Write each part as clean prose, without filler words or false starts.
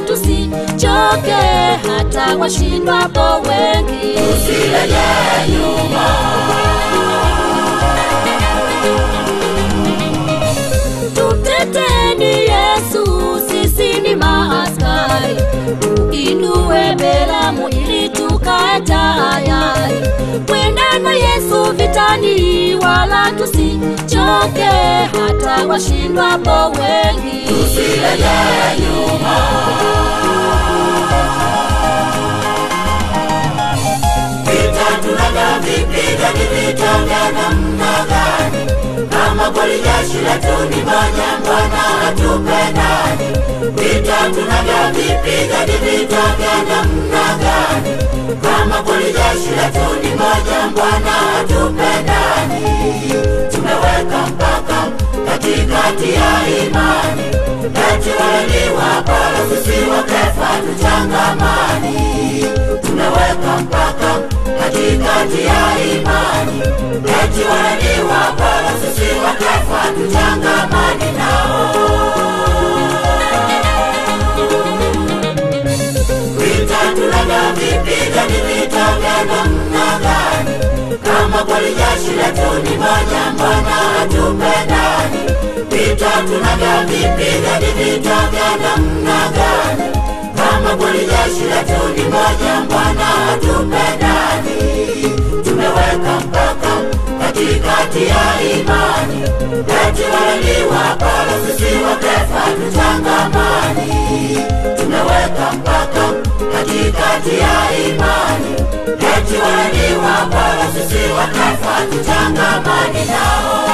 tusichoke hata washindwapo wengi. Tusirejee nyuma. Tuteteni Yesu, sisi ni maaskari. Tuinue beramu ili tukae tayari kwenda na Yesu vitani, wala tusichoke hata washindwapo wengi. Tusirejee nyuma. Vita tunavyovipiga ni vita vya namna gani? Kama kweli jeshi letu ni moja, Bwana hatupendani. Vita tunavyovipiga ni vita vya namna gani? Kama kweli jeshi letu ni moja, Bwana hatupendani. Tumeweka mpaka katikati ya imani, eti wale ni wapala sisi wa Kefa tuchangamani. Tumeweka mpaka katikati ya imani, eti wale ni wapala sisi wa Kefa tuchangamani nao. Vita tunavyovipiga ni vita vya namna gani? Kama kweli jeshi letu ni moja, Bwana hatupendani. Vita tunavyovipiga ni vita vya namna gani? Kama kweli jeshi letu ni moja, Bwana hatupendani. Tumeweka mpaka katikati ya imani, eti wale ni wapala sisi wa Kefa tuchangamani. Tumeweka mpaka katikati ya imani, eti wale ni wapala sisi wa Kefa tuchangamani nao.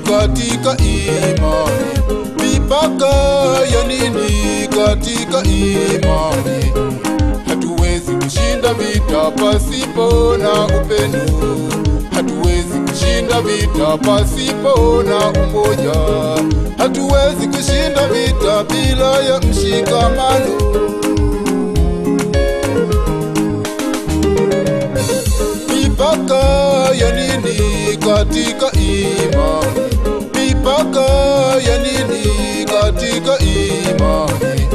Katika imani, mipaka ya nini katika imani? Hatuwezi kushinda vita pasipo na upendo. Hatuwezi kushinda vita pasipo na umoja. Hatuwezi kushinda vita bila ya mshikamano. Mipaka ya nini katika imani? Mipaka ya nini katika imani?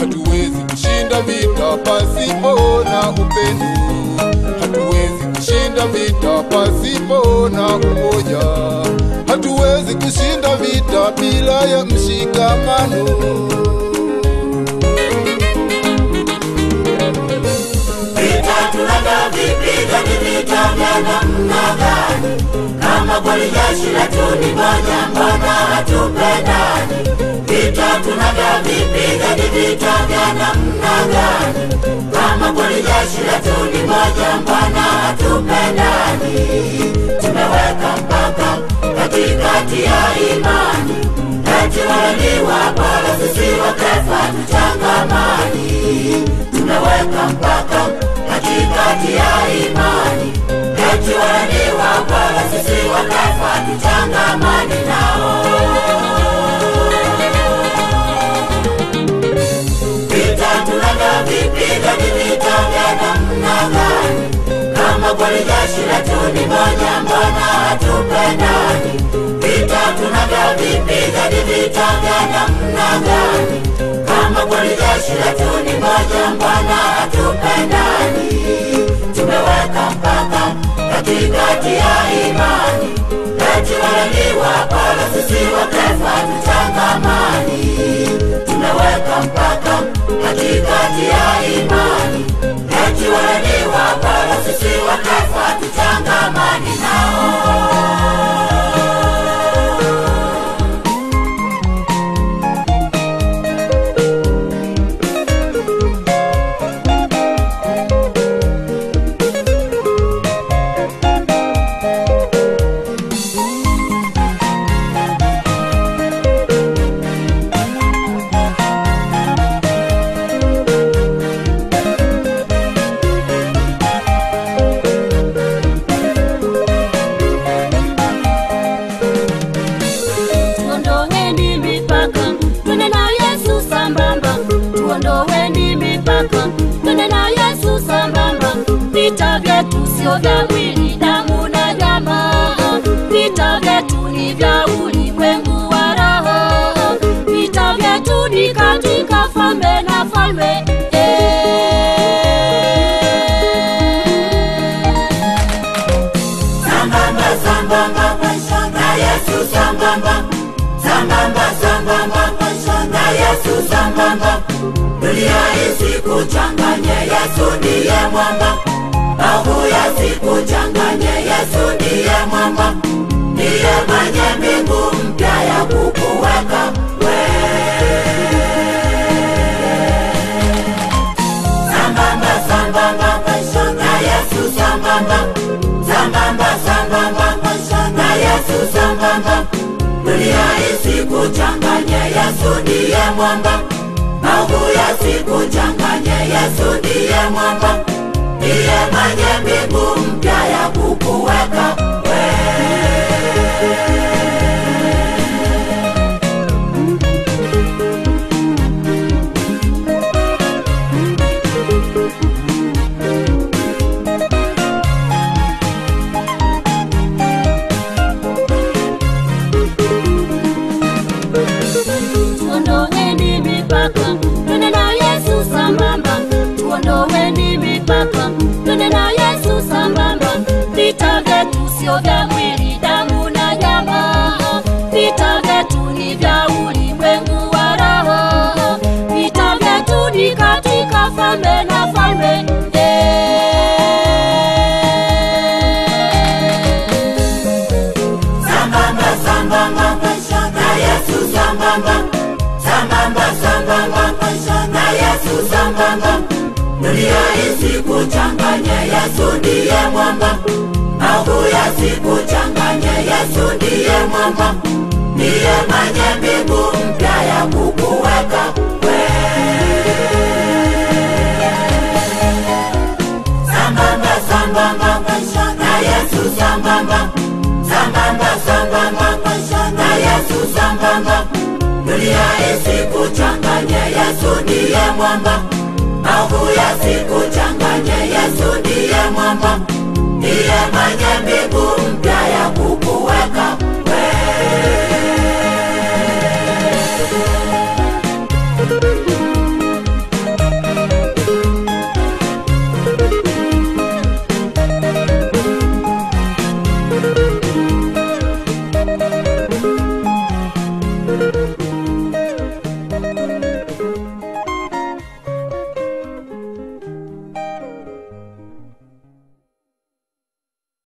Hatuwezi kushinda vita pasipo na upendo. Hatuwezi kushinda vita pasipo na umoja. Hatuwezi kushinda vita bila ya mshikamano. Vita tunavyovipiga ni vita vya namna gani? Kama kweli jeshi letu ni moja, Bwana hatupendani. Vita tunavyovipiga ni vita vya namna gani? Kama kweli jeshi letu ni moja, Bwana hatupendani. Tumeweka mpaka katikati ya imani, eti wale ni wapala sisi wa Kefa tuchangamani. Tumeweka mpaka katikati ya imani, eti wale ni wapala sisi wa Kefa tuchangamani nao. Vita tunavyovipiga ni vita vya namna gani? Kama kweli jeshi letu ni moja, Bwana hatupendani. Vita tunavyovipiga ni vita vya namna gani? Kama kweli jeshi letu ni moja, Bwana hatupendani. Tumeweka mpaka katikati ya imani, eti wale ni wapala sisi wa Kefa tuchangamani. Tumeweka mpaka katikati ya imani, eti wale ni wapala sisi wa Kefa tuchangamani nao. vita vyetu sio vya mwili, damu na nyama. Vita vyetu ni vya ulimwengu wa roho. Vita vyetu ni katika falme na falme. Sambamba, sambamba, na Yesu sambamba. Sambamba, sambamba, na Yesu sambamba. Dunia isikuchanganye, Yesu ndiye mwamba. Maovu yasikuchanganye, Yesu ndiye mwamba. Ndiye mwenye mbingu mpya ya kukuweka wewe. Sambamba, sambamba, na Yesu sambamba. Sambamba, sambamba, na Yesu sambamba. Dunia isikuchanganye, Yesu ndiye mwamba. Maovu yasikuchanganye, Yesu ndiye mwamba. Ndiye mwenye mbingu mpya ya kukuweka wewe. Tuondoeni mipaka, twende na Yesu sambamba. Tuondoeni mipaka, twende na Yesu sambamba. Vita vyetu sio vya mwili, damu na nyama. Vita vyetu ni vya ulimwengu wa roho. Vita vyetu ni katika falme na falme. Sambamba, sambamba, na Yesu sambamba. Sambamba, sambamba, na Yesu sambamba. Dunia isikuchanganye, Yesu ndiye mwamba. Maovu yasikuchanganye, Yesu ndiye mwamba. Ndiye mwenye mbingu mpya ya kukuweka wewe. Sambamba, sambamba, na Yesu sambamba. Sambamba, sambamba, na Yesu sambamba. Dunia isikuchanganye, Yesu ndiye mwamba. Maovu yasikuchanganye,